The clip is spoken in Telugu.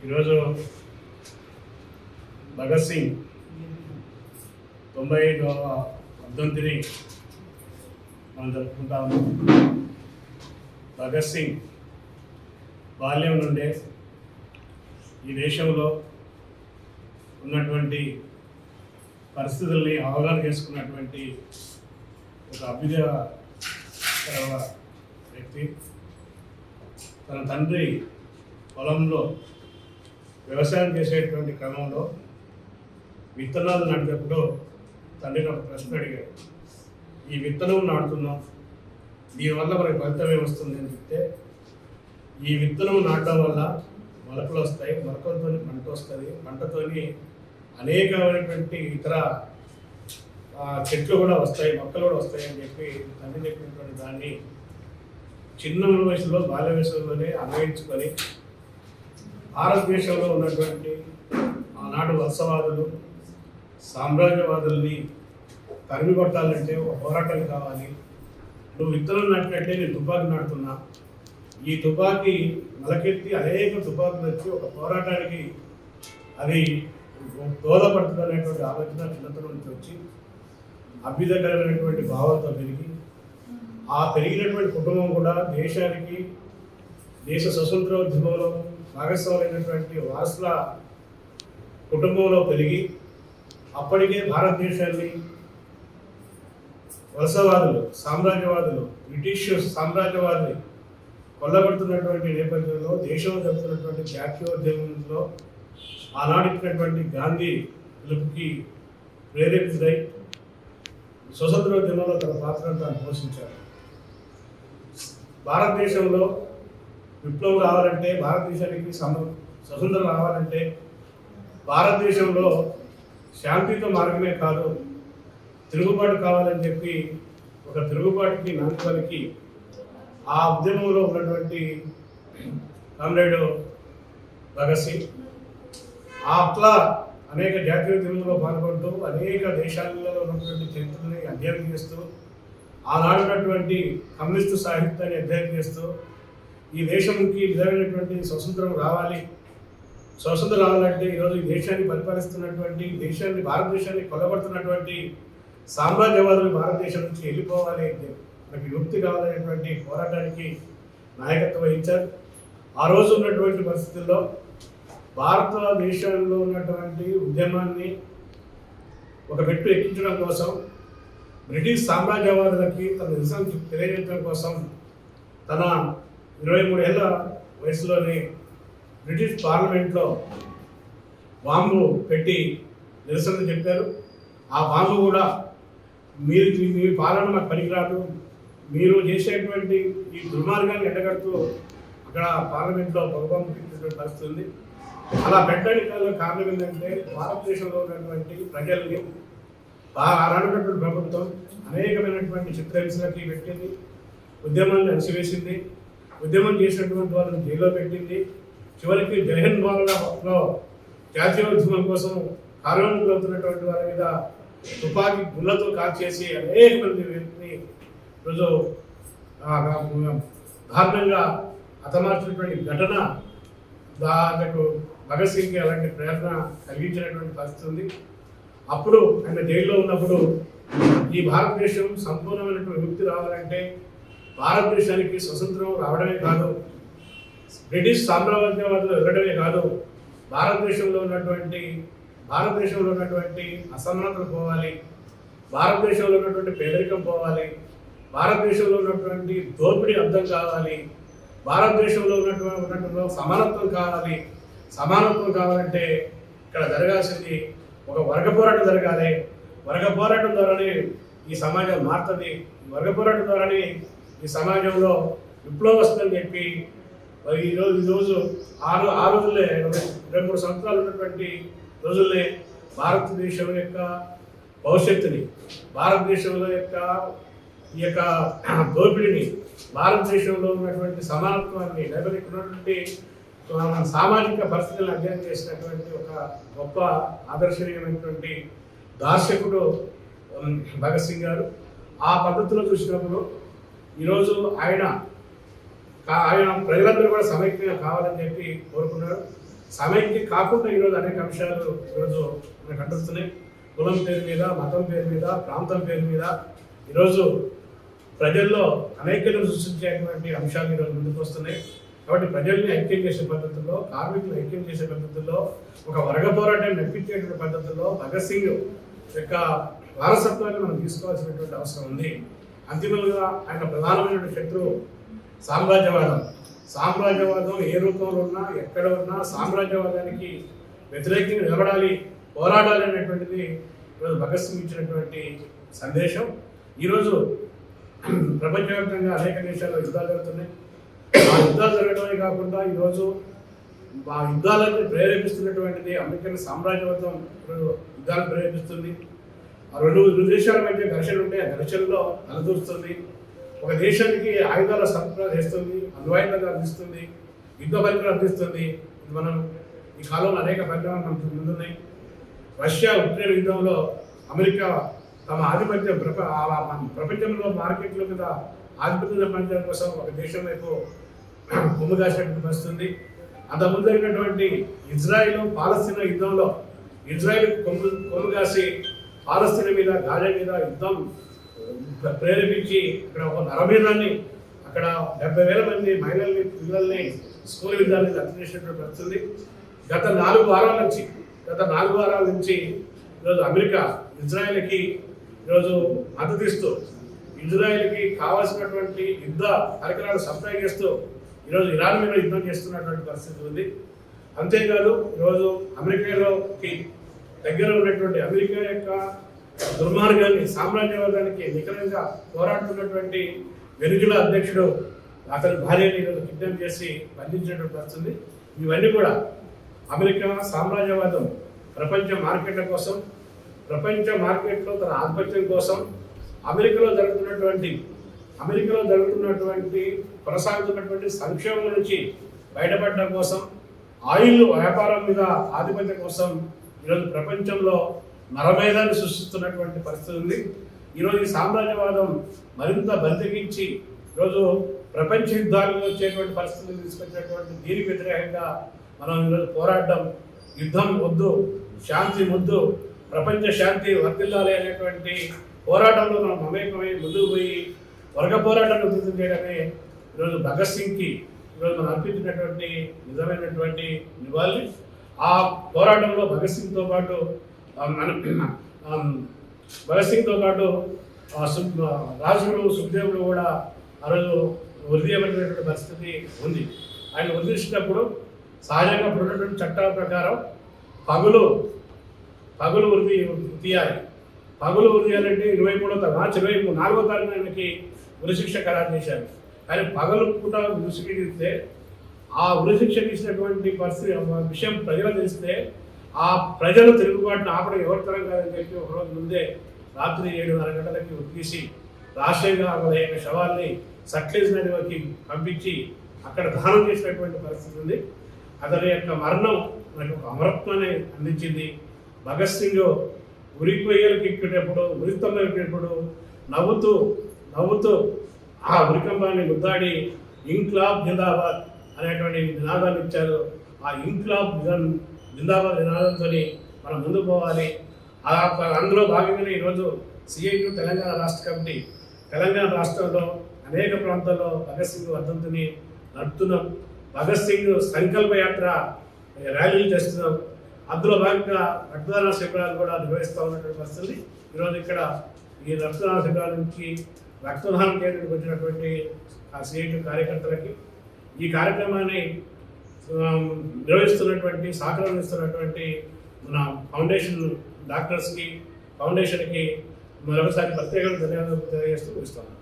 ఈరోజు భగత్ సింగ్ 95వ వర్ధంతిని మనం జరుపుకుంటా ఉన్నాం. భగత్ సింగ్ బాల్యం నుండే ఈ దేశంలో ఉన్నటువంటి పరిస్థితుల్ని అవగాహన చేసుకున్నటువంటి ఒక అభ్యుదయ వ్యక్తి. తన తండ్రి పొలంలో వ్యవసాయం చేసేటువంటి క్రమంలో విత్తనాలు నాటేటప్పుడు తండ్రిని ఒక ప్రశ్న అడిగాడు. ఈ విత్తనం నాటుతున్నాం, దీనివల్ల మనకి ఫలితం ఏమొస్తుంది అని చెప్తే, ఈ విత్తనం నాటడం వల్ల మొలకలు వస్తాయి, మొలకలతో పంట వస్తుంది, పంటతోని అనేకమైనటువంటి ఇతర చెట్లు కూడా వస్తాయి, మొక్కలు కూడా వస్తాయి అని చెప్పి తండ్రి చెప్పినటువంటి దాన్ని చిన్న వయసులో బాల్య వయసులోనే అన్వయించుకొని భారతదేశంలో ఉన్నటువంటి ఆనాడు వలసవాదులు సామ్రాజ్యవాదుల్ని తరిమి కొట్టాలంటే ఒక పోరాటం కావాలి. నువ్వు విత్తనం నాటినట్టే నేను తుపాకీ నాటుతున్నా, ఈ తుపాకీ మొలకెత్తి అనేక తుపాకులు వచ్చి ఒక పోరాటానికి అది దోహదపడుతుంది అనేటువంటి ఆలోచన చిన్నతనం నుంచి వచ్చి అభ్యుదయకరమైనటువంటి భావాలతో పెరిగి ఆ పెరిగినటువంటి కుటుంబం కూడా దేశానికి దేశ స్వతంత్రోద్యమంలో భాగస్వామైనటువంటి వారసుల కుటుంబంలో పెరిగి అప్పటికే భారతదేశాన్ని వలసవాదులు సామ్రాజ్యవాదులు బ్రిటిష్ సామ్రాజ్యవాదులు కొల్లగొడుతున్నటువంటి నేపథ్యంలో దేశంలో జరుగుతున్నటువంటి జాతీయోద్యమంలో ఆనాడిచ్చినటువంటి గాంధీ పిలుపుకి ప్రేరేపితుడై స్వతంత్రోద్యమంలో తన పాత్రను తాను పోషించారు. భారతదేశంలో విప్లవం రావాలంటే, భారతదేశానికి స్వతంత్రం రావాలంటే భారతదేశంలో శాంతియుత మార్గమే కాదు, తిరుగుబాటు కావాలని చెప్పి ఒక తిరుగుబాటుకి నాంది ఆ ఉద్యమంలో ఉన్నటువంటి కామ్రేడ్ భగత్ సింగ్ అట్లా అనేక జాతీయోద్యమంలో పాల్గొంటూ అనేక దేశాలలో ఉన్నటువంటి చరిత్రని అధ్యయనం చేస్తూ ఆనాడున్నటువంటి కమ్యూనిస్టు సాహిత్యాన్ని అధ్యయనం చేస్తూ ఈ దేశంకి నిజమైనటువంటి స్వతంత్రం రావాలి, స్వతంత్రం రావాలంటే ఈరోజు ఈ దేశాన్ని పరిపాలిస్తున్నటువంటి భారతదేశాన్ని కొల్లగొడుతున్నటువంటి సామ్రాజ్యవాదులు భారతదేశం నుంచి వెళ్ళిపోవాలి, మనకి విముక్తి కావాలనేటువంటి పోరాటానికి నాయకత్వం వహించారు. ఆ రోజు ఉన్నటువంటి పరిస్థితుల్లో భారతదేశంలో ఉన్నటువంటి ఉద్యమాన్ని ఒక మెట్టు ఎక్కించడం కోసం బ్రిటిష్ సామ్రాజ్యవాదులకి తన నిరసన తెలియజేయడం కోసం తన 23 ఏళ్ల వయసులోనే బ్రిటిష్ పార్లమెంట్లో బాంబు పెట్టి నిరసన చెప్పారు. ఆ బాంబు కూడా మీ పాలన మాకు పనికిరాదు, మీరు చేసేటువంటి ఈ దుర్మార్గాన్ని ఎండగడుతూ అక్కడ పార్లమెంట్లో పొగబాంబు పెట్టినటువంటి పరిస్థితి ఉంది. అలా పెట్టడానికి కారణం ఏంటంటే భారతదేశంలో ఉన్నటువంటి ప్రజల్ని రానున్నటువంటి ప్రభుత్వం అనేకమైనటువంటి చిత్రహింసలకి పెట్టింది, ఉద్యమాన్ని అణిసివేసింది, ఉద్యమం చేసినటువంటి వాళ్ళని జైల్లో పెట్టింది. చివరికి జలహన్ వాలాలో జాతీయోద్యమం కోసం కార్యక్రమం అవుతున్నటువంటి వాళ్ళ మీద తుపాకీ గుళ్ళతో కాల్చేసి అనేక మంది వ్యక్తిని రోజు దారుణంగా హతమార్చినటువంటి ఘటన దానికి భగత్ సింగ్కి అలాంటి ప్రేరణ కలిగించినటువంటి పరిస్థితి ఉంది. అప్పుడు ఆయన జైల్లో ఉన్నప్పుడు ఈ భారతదేశం సంపూర్ణమైనటువంటి విముక్తి రావాలంటే భారతదేశానికి స్వతంత్రం రావడమే కాదు, బ్రిటిష్ సామ్రాజ్యవాదులు వెళ్ళడమే కాదు, భారతదేశంలో ఉన్నటువంటి అసమానతలు పోవాలి, భారతదేశంలో ఉన్నటువంటి పేదరికం పోవాలి, భారతదేశంలో ఉన్నటువంటి దోపిడీ అర్థం కావాలి, భారతదేశంలో ఉన్నటువంటి సమానత్వం కావాలి. సమానత్వం కావాలంటే ఇక్కడ జరగాల్సింది ఒక వర్గ పోరాటం జరగాలి. వర్గ పోరాటం ద్వారానే ఈ సమాజం మారుతుంది. వర్గ పోరాటం ద్వారానే ఈ సమాజంలో విప్లవం వస్తుందని చెప్పి ఈరోజు ఆ రోజుల్లో 23 సంవత్సరాలు ఉన్నటువంటి రోజుల్లో భారతదేశం యొక్క భవిష్యత్తుని, భారతదేశంలో ఈ యొక్క దోపిడిని, భారతదేశంలో ఉన్నటువంటి సమానత్వాన్ని ఉన్నటువంటి సామాజిక పరిస్థితులను అధ్యయనం చేసినటువంటి ఒక గొప్ప ఆదర్శనీయమైనటువంటి దార్శకుడు భగత్ సింగ్ గారు. ఆ పద్ధతిలో చూసినప్పుడు ఈరోజు ఆయన ప్రజలందరూ కూడా సమైక్యంగా కావాలని చెప్పి కోరుకున్నారు. సమైక్య కాకుండా ఈరోజు అనేక అంశాలు ఈరోజు మనకు కనిపిస్తున్నాయి. కులం పేరు మీద, మతం పేరు మీద, ప్రాంతం పేరు మీద ఈరోజు ప్రజల్లో అనేకలు సృష్టించేటువంటి అంశాలు ఈరోజు ముందుకు వస్తున్నాయి. కాబట్టి ప్రజల్ని ఐక్యం చేసే పద్ధతుల్లో, కార్మికులను ఐక్యం చేసే పద్ధతుల్లో, ఒక వర్గ పోరాటాన్ని నడిపించేటువంటి పద్ధతుల్లో భగత్ సింగ్ యొక్క వారసత్వాన్ని మనం తీసుకోవాల్సినటువంటి అవసరం ఉంది. అంతిమంగా ఆయన ప్రధానమైనటువంటి శత్రువు సామ్రాజ్యవాదం. సామ్రాజ్యవాదం ఏ రూపంలో ఉన్నా, ఎక్కడ ఉన్నా సామ్రాజ్యవాదానికి వ్యతిరేకంగా నిలబడాలి, పోరాడాలి అనేటువంటిది ఈరోజు భగత్ సింగ్ ఇచ్చినటువంటి సందేశం. ఈరోజు ప్రపంచవ్యాప్తంగా అనేక దేశాల్లో యుద్ధాలు జరుగుతున్నాయి. ఆ యుద్ధాలు జరగడమే కాకుండా ఈరోజు ఆ యుద్ధాలను ప్రేరేపిస్తున్నటువంటిది అమెరికన్ సామ్రాజ్యవాదం యుద్ధాలను ప్రేరేపిస్తుంది. ఆ రెండు దేశాల మధ్య ఘర్షణ ఉంటే ఆ ఘర్షణలో తలదూరుస్తుంది. ఒక దేశానికి ఆయుధాల సరఫరా చేస్తుంది, అణ్వాయుధాలు అందిస్తుంది, యుద్ధ పరికరాలు అందిస్తుంది. మనం ఈ కాలంలో అనేక పరిణామాలు మనకు ముందున్నాయి. రష్యా ఉక్రెయిన్ యుద్ధంలో అమెరికా తమ ఆధిపత్యం ప్రపంచంలో మార్కెట్ల మీద ఆధిపత్యం సంపాదించడం కోసం ఒక దేశం వైపు కొమ్ము కాసినట్టు వస్తుంది. అంతకుముందు జరిగినటువంటి ఇజ్రాయిల్ పాలస్తీనా యుద్ధంలో ఇజ్రాయిల్ కొమ్ము కాసి పాలస్తీనా మీద, గాజా మీద యుద్ధం ప్రేరేపించి అక్కడ ఒక నరమేధాన్ని అక్కడ 70,000 మంది మహిళల్ని, పిల్లల్ని స్కూల్ విద్యార్థులు హత్య చేసినటువంటి వస్తుంది. గత 4 వారాల నుంచి ఈరోజు అమెరికా ఇజ్రాయెల్కి ఈరోజు మద్దతిస్తూ ఇజ్రాయెల్కి కావాల్సినటువంటి యుద్ధ పరికరాలు సప్లై చేస్తూ ఈరోజు ఇరాన్ మీద యుద్ధం చేస్తున్నటువంటి పరిస్థితి ఉంది. అంతేకాదు ఈరోజు అమెరికాలోకి దగ్గర ఉన్నటువంటి అమెరికా యొక్క దుర్మార్గాన్ని, సామ్రాజ్యవాదానికి నికరంగా పోరాడుతున్నటువంటి వెనుజులా అధ్యక్షుడు అతని భార్యని ఈరోజు కిడ్నాప్ చేసి బంధించినటువంటి పరిస్థితి. ఇవన్నీ కూడా అమెరికా సామ్రాజ్యవాదం ప్రపంచ మార్కెట్ల కోసం, ప్రపంచ మార్కెట్లో తన ఆధిపత్యం కోసం, అమెరికాలో జరుగుతున్నటువంటి కొనసాగుతున్నటువంటి సంక్షేమం నుంచి బయటపడడం కోసం, ఆయిల్ వ్యాపారం మీద ఆధిపత్యం కోసం ఈరోజు ప్రపంచంలో నరమేధాన్ని సృష్టిస్తున్నటువంటి పరిస్థితి ఉంది. ఈరోజు ఈ సామ్రాజ్యవాదం మరింత బతికించి ఈరోజు ప్రపంచ యుద్ధాలు వచ్చేటువంటి పరిస్థితులు తీసుకొచ్చేటువంటి దీనికి వ్యతిరేకంగా మనం ఈరోజు పోరాడడం, యుద్ధం వద్దు, శాంతి వద్దు, ప్రపంచ శాంతి వర్ధిల్లాలి అనేటువంటి పోరాటంలో మనం మమేకమై ముందుకు పోయి వర్గ పోరాటాన్ని ఉధృతం చేయడమే ఈరోజు భగత్ సింగ్కి ఈరోజు మనం అర్పించినటువంటి నిజమైనటువంటి నివాళి. ఆ పోరాటంలో భగత్ సింగ్తో పాటు రాజుగురు సుఖదేవుడు కూడా ఆ రోజు వదిలేయబడినటువంటి పరిస్థితి ఉంది. ఆయన వదిలించినప్పుడు సహజంగా ఉన్నటువంటి చట్టాల ప్రకారం పగులు వృద్ధి తీయాలి. పగులు వృద్ధియాలంటే 23 24వ తారీఖున ఆయనకి ఉరిశిక్ష ఖరారు చేశారు. కానీ పగలు పూట ఉరిశిక్ష తీస్తే ఆ ఉరిశిక్ష తీసినటువంటి పరిస్థితి విషయం ప్రజలు తెలిస్తే ఆ ప్రజలు తిరుగుబాటును ఆపడం ఎవరి తరం కాదని చెప్పి ఒకరోజు ముందే రాత్రి 7:30 గంటలకి ఉతికేసి రాష్ట్రంగా 50 శవాల్ని సట్లెజ్ నదిలోకి పంపించి అక్కడ దహనం చేసినటువంటి పరిస్థితి ఉంది. అతని యొక్క మరణం నాకు ఒక అమరత్వాన్ని అందించింది. భగత్ సింగ్ ఉరికొయ్యలకు ఎక్కేటప్పుడు, ఉరిస్తంభం ఎక్కేటప్పుడు నవ్వుతూ ఆ ఉరికంబాన్ని ముద్దాడి ఇంక్లాబ్ జిందాబాద్ అనేటువంటి నినాదాలు ఇచ్చారు. ఆ ఇంక్లాబ్ జిందాబాద్ నినాదంతో మనం ముందుకు పోవాలి. అందులో భాగంగానే ఈరోజు సిఐటి తెలంగాణ రాష్ట్ర కమిటీ తెలంగాణ రాష్ట్రంలో అనేక ప్రాంతాల్లో భగత్ సింగ్ వర్ధంతిని నడుపుతున్నాం. భగత్ సింగ్ సంకల్ప యాత్ర ర్యాలీలు చేస్తున్నాం. అందులో భాగంగా రక్తదాన శిబిరాలు కూడా నిర్వహిస్తూ ఉన్నటువంటి పరిస్థితి. ఈరోజు ఇక్కడ ఈ రక్తదాన శిబిరాల నుంచి రక్తదానం కేంద్రానికి వచ్చినటువంటి ఆ సిఐటి కార్యకర్తలకి ఈ కార్యక్రమాన్ని నిర్వహిస్తున్నటువంటి, సహకరిస్తున్నటువంటి మన ఫౌండేషన్ డాక్టర్స్కి, ఫౌండేషన్కి మరొకసారి ప్రత్యేకంగా ధన్యవాదాలు తెలియజేస్తూ ఇస్తాను.